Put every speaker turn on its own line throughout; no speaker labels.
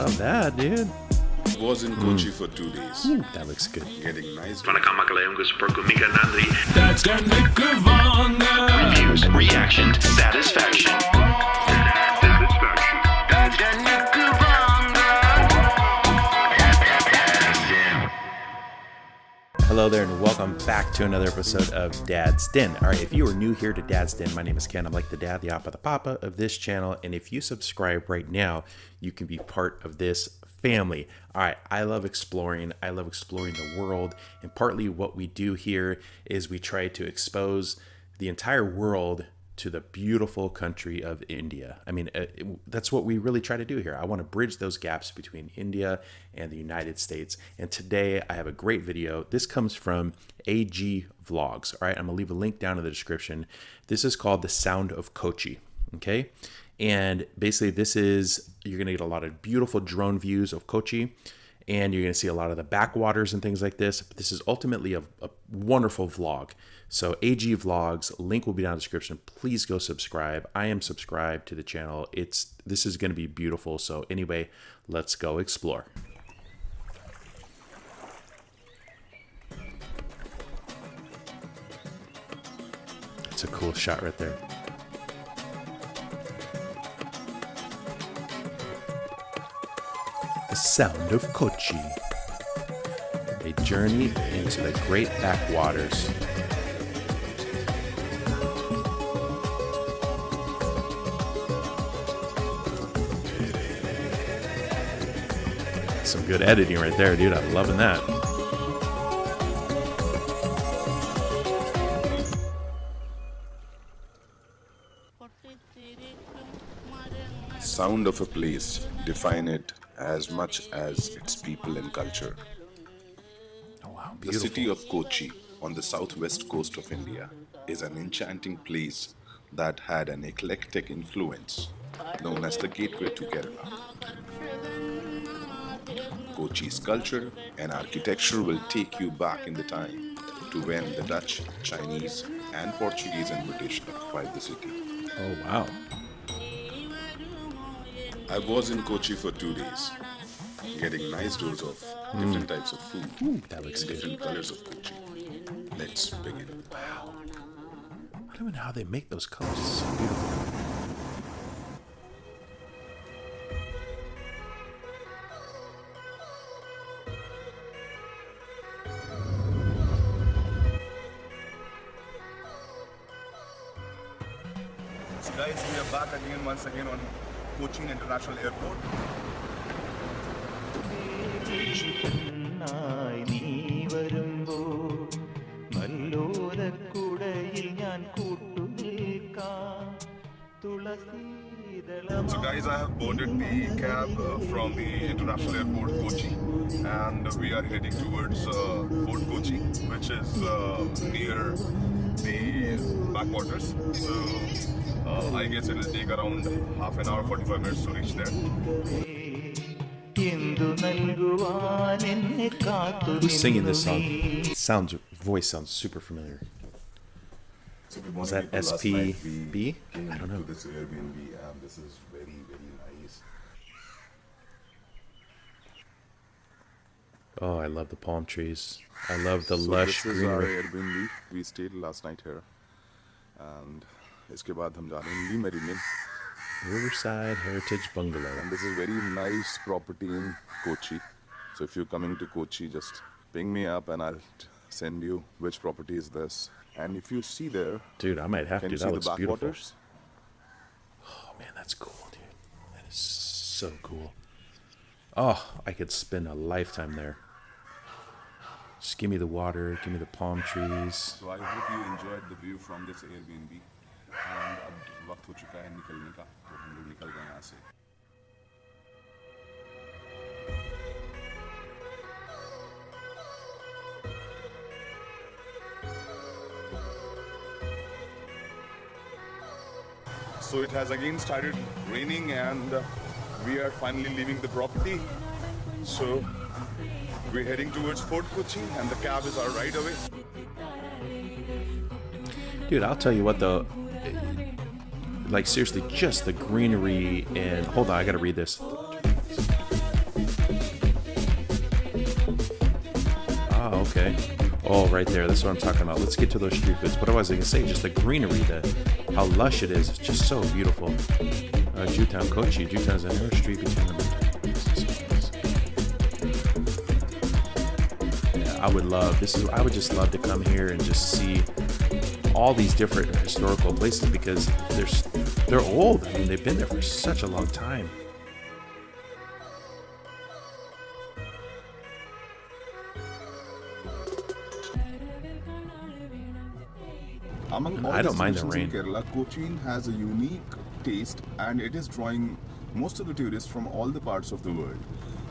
love that, dude.
Was in Kochi for 2 days.
That looks good.
Getting nice.
Reviews, reaction, satisfaction.
Hello there and welcome back to another episode of Dad's Den. All right, if you are new here to Dad's Den, my name is Ken. I'm like the dad, the appa, the papa of this channel. And if you subscribe right now, you can be part of this family. All right, I love exploring. I love exploring the world. And partly what we do here is we try to expose the entire world to the beautiful country of India. I mean, that's what we really try to do here. I want to bridge those gaps between India and the United States. And today I have a great video. This comes from AG Vlogs. All right, I'm gonna leave a link down in the description. This is called the Sound of Kochi. Okay, and basically this is, you're gonna get a lot of beautiful drone views of Kochi, and you're gonna see a lot of the backwaters and things like this. But this is ultimately a wonderful vlog. So AG Vlogs, link will be down in the description. Please go subscribe. I am subscribed to the channel. This is gonna be beautiful. So anyway, let's go explore. It's a cool shot right there. The Sound of Kochi. A journey into the great backwaters. Some good editing right there, dude. I'm loving that.
Sound of a place, define it as much as its people and culture.
Oh, wow,
The
beautiful.
city of Kochi on the southwest coast of India is an enchanting place that had an eclectic influence known as the gateway to Kerala. Kochi's culture and architecture will take you back in the time to when the Dutch, Chinese, and Portuguese and British occupied the city.
Oh, wow.
I was in Kochi for 2 days, getting nice dose of different types of food,
that looks
and
good.
different colors of Kochi. Let's begin.
Wow. I don't even know how they make those colors. It's so beautiful.
So guys, we are back again once again on Cochin International Airport. So guys, I have boarded the cab from the International Airport Kochi, and we are heading towards Fort Kochi, which is near the backwaters. So I guess it will take around half an hour, 45 minutes to reach there.
Who's singing this song? Voice sounds super familiar.
So
Is that SPB? I don't know.
To this Airbnb, and this is very, very nice.
Oh, I love the palm trees. I love the
So
lush
this is our
greenery.
Airbnb. We stayed last night here, and इसके बाद हम जा रहे हैं Riverside
Riverside Heritage Bungalow.
and this is very nice property in Kochi. So if you're coming to Kochi, just ping me up and I'll send you which property is this. And if you see there,
Dude, I might have
can
to.
you
That
see the
looks beautiful.
backwaters?
Oh, man, that's cool, dude. That is so cool. Oh, I could spend a lifetime there. Just give me the water, give me the palm trees.
So I hope you enjoyed the view from this Airbnb. And अब वक्त हो चुका है निकलने का, तो हम लोग निकल गए यहाँ से. So it has again started raining, and we are finally leaving the property. So we're heading towards Fort Kochi, and the cab is our right away.
Dude, I'll tell you what though, like seriously, just the greenery and hold on, I gotta read this. okay. Oh, right there. That's what I'm talking about. Let's get to those street foods. What was I going to say? Just the greenery, how lush it is. It's just so beautiful. Jonah Kochi. Jonah is a narrow street between them. Yeah, I would just love to come here and just see all these different historical places because they're old. I mean, they've been there for such a long time.
Among all
I don't mind the
destinations
rain.
in Kerala, Cochin has a unique taste and it is drawing most of the tourists from all the parts of the world.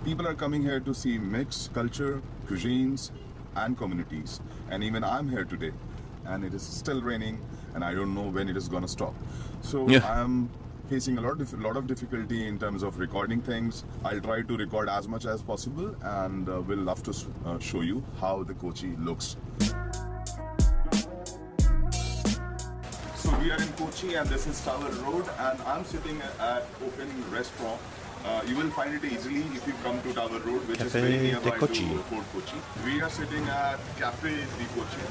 People are coming here to see mixed culture, cuisines and communities. And even I'm here today and it is still raining and I don't know when it is going to stop. So
Yeah.
I'm facing a lot of difficulty in terms of recording things. I'll try to record as much as possible and we'll love to show you how the Kochi looks. So we are in Kochi and this is Tower Road and I'm sitting at Open Restaurant. You will find it easily if you come to Tower Road, which
Cafe
is very
de
nearby to
Kochi.
Fort Kochi. We are sitting at Cafe de Kochi.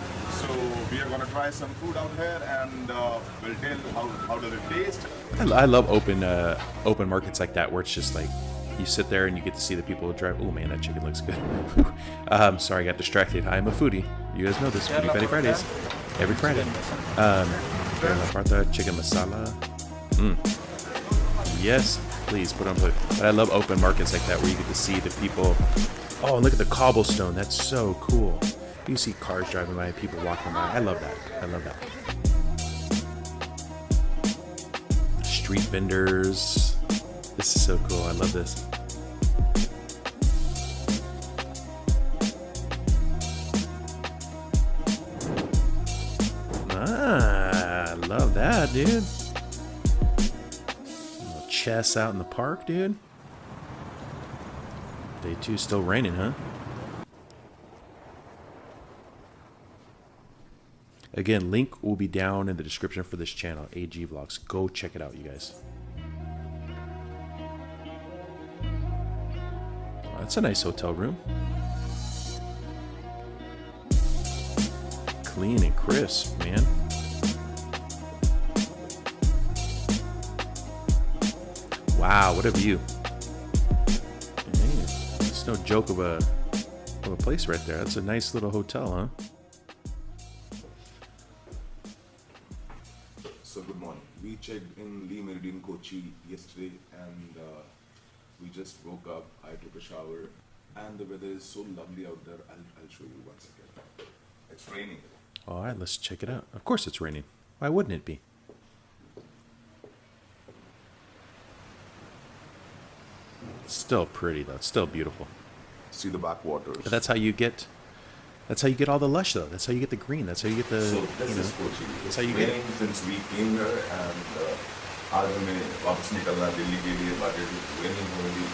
So we are gonna try some food out here and we'll tell how does it taste.
I love open markets like that where it's just like you sit there and you get to see the people who drive. Oh man, that chicken looks good. Sorry, I got distracted. I am a foodie. You guys know this. Foodie Fatty Fridays. Every Friday. La Parta, chicken masala. Yes, please put on plate. But I love open markets like that where you get to see the people. Oh, and look at the cobblestone. That's so cool. You see cars driving by, people walking by. I love that. I love that. Street vendors. This is so cool. I love this. I love that, dude. Little chess out in the park, dude. Day 2 still raining, huh? Again, link will be down in the description for this channel, AG Vlogs. Go check it out, you guys. Oh, that's a nice hotel room. Clean and crisp, man. Wow, what a view. Man, it's no joke of a place right there. That's a nice little hotel, huh?
So good morning. We checked in Lee Meridian Kochi yesterday and we just woke up. I took a shower and the weather is so lovely out there. I'll show you once again. It's raining.
All right, let's check it out. Of course it's raining. Why wouldn't it be? It's still pretty though. It's still beautiful.
See the backwaters.
But that's how you get all the lush though. That's how you get the green. That's how you get the
So this is Kochi.
That's how you get it.
Since we came here and आज हमें वापस निकलना है दिल्ली के लिए but it is raining only.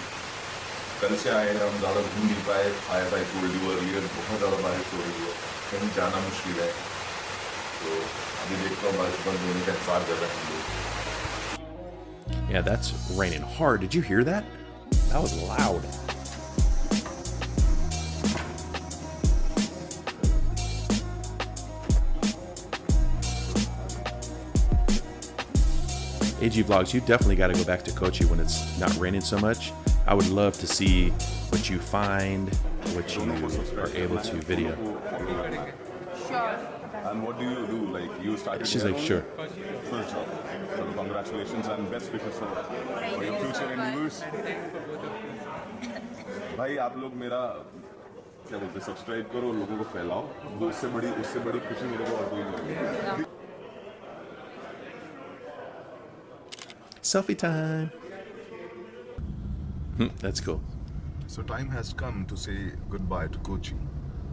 कल से आए हैं हम ज़्यादा घूम नहीं पाए. As I told you earlier, बहुत ज़्यादा बारिश हो रही है. कहीं जाना मुश्किल है. तो अभी देखता हूँ बारिश बंद होने का इंतजार कर रहे हैं हम लोग.
Yeah, that's raining hard. Did you hear that? That was loud. AG Vlogs, you definitely got to go back to Kochi when it's not raining so much. I would love to see what you find, what you are able to video.
Sure.
And what do you do? Like you started.
She's
here
like,
only?
sure.
Sure. So congratulations and best wishes for your future endeavors. भाई आप लोग मेरा क्या बोलते हैं subscribe करो लोगों को फैलाओ वो उससे बड़ी खुशी मेरे को और कोई नहीं.
Selfie time. That's cool.
So time has come to say goodbye to Kochi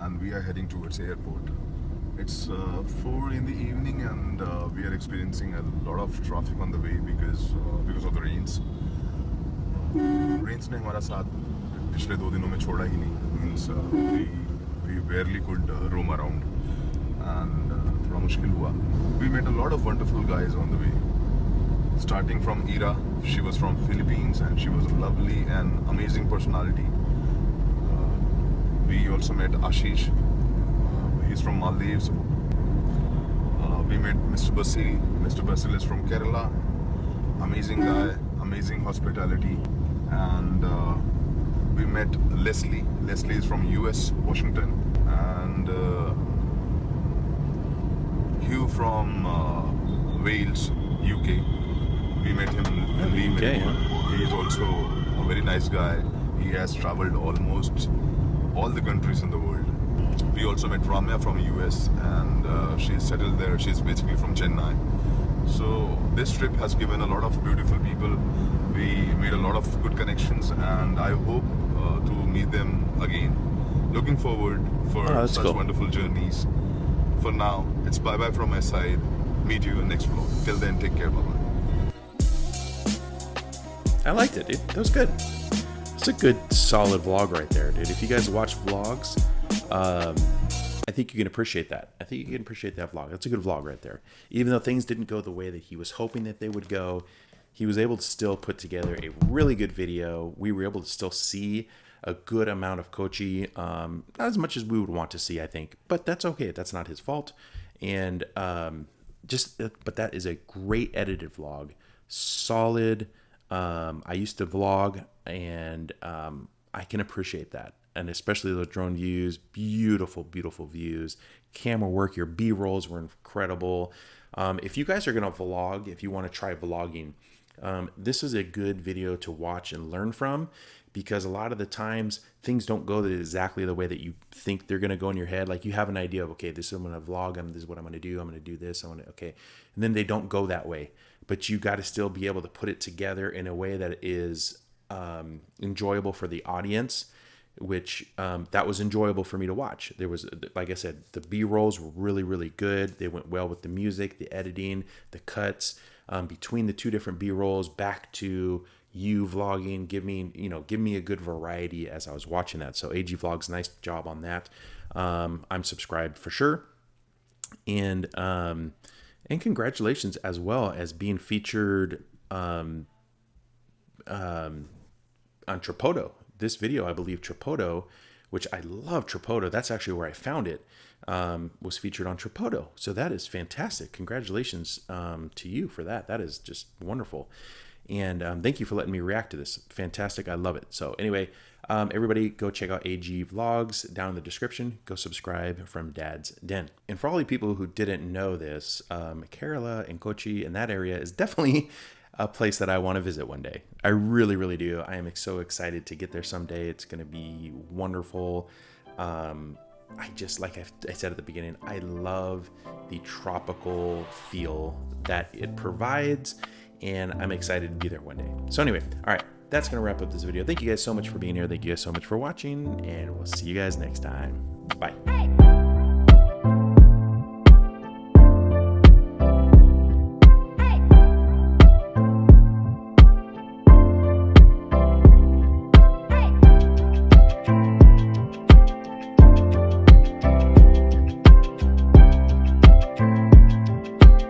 and we are heading towards the airport. It's 4 in the evening and we are experiencing a lot of traffic on the way because of the rains. Rains ने हमारा साथ पिछले 2 दिनों में छोड़ा ही नहीं. Means we barely could roam around and थोड़ा मुश्किल हुआ. We met a lot of wonderful guys on the way. Starting from Ira, she was from Philippines and she was a lovely and amazing personality. We also met Ashish,
He's from Maldives. We met Mr. Basil. Mr. Basil is from Kerala. Amazing guy, amazing hospitality. And we met Leslie. Leslie is from US, Washington. And Hugh from Wales, UK. We met him in the
UK,
He is also a very nice guy. He has traveled almost all the countries in the world. We also met Ramya from US, and she's settled there. She's basically from Chennai. So this trip has given a lot of beautiful people. We made a lot of good connections, and I hope to meet them again. Looking forward for such wonderful journeys. For now, it's bye-bye from my side. Meet you in next vlog. Till then, take care. Bye-bye.
I liked it, dude. That was good. It's a good, solid vlog right there, dude. If you guys watch vlogs, I think you can appreciate that. I think you can appreciate that vlog. That's a good vlog right there. Even though things didn't go the way that he was hoping that they would go, he was able to still put together a really good video. We were able to still see a good amount of Kochi, not as much as we would want to see, I think, but that's okay. That's not his fault. And but that is a great edited vlog, solid. I used to vlog, and I can appreciate that. And especially those drone views, beautiful, beautiful views. Camera work, your B-rolls were incredible. If you guys are going to vlog, if you want to try vlogging, this is a good video to watch and learn from, because a lot of the times things don't go exactly the way that you think they're going to go in your head. Like you have an idea of, okay, this is what I'm going to vlog, this is what I'm going to do, I'm going to do this, okay. And then they don't go that way. But you got to still be able to put it together in a way that is enjoyable for the audience, which that was enjoyable for me to watch. There was, like I said, the B-rolls were really, really good. They went well with the music, the editing, the cuts, between the two different B-rolls, back to you vlogging, give me a good variety as I was watching that. So AG Vlogs, nice job on that. I'm subscribed for sure. And congratulations as well as being featured on Tripoto. This video, I believe Tripoto, which I love Tripoto, that's actually where I found it, was featured on Tripoto. So that is fantastic. Congratulations to you for that. That is just wonderful. And thank you for letting me react to this. Fantastic. I love it. So anyway, everybody go check out AG Vlogs down in the description. Go subscribe from Dad's Den. And for all you people who didn't know this, Kerala and Kochi and that area is definitely a place that I want to visit one day. I really, really do. I am so excited to get there someday. It's going to be wonderful. I just, like I said at the beginning, I love the tropical feel that it provides, and I'm excited to be there one day. So anyway, all right, that's going to wrap up this video. Thank you guys so much for being here. Thank you guys so much for watching, and we'll see you guys next time. Bye.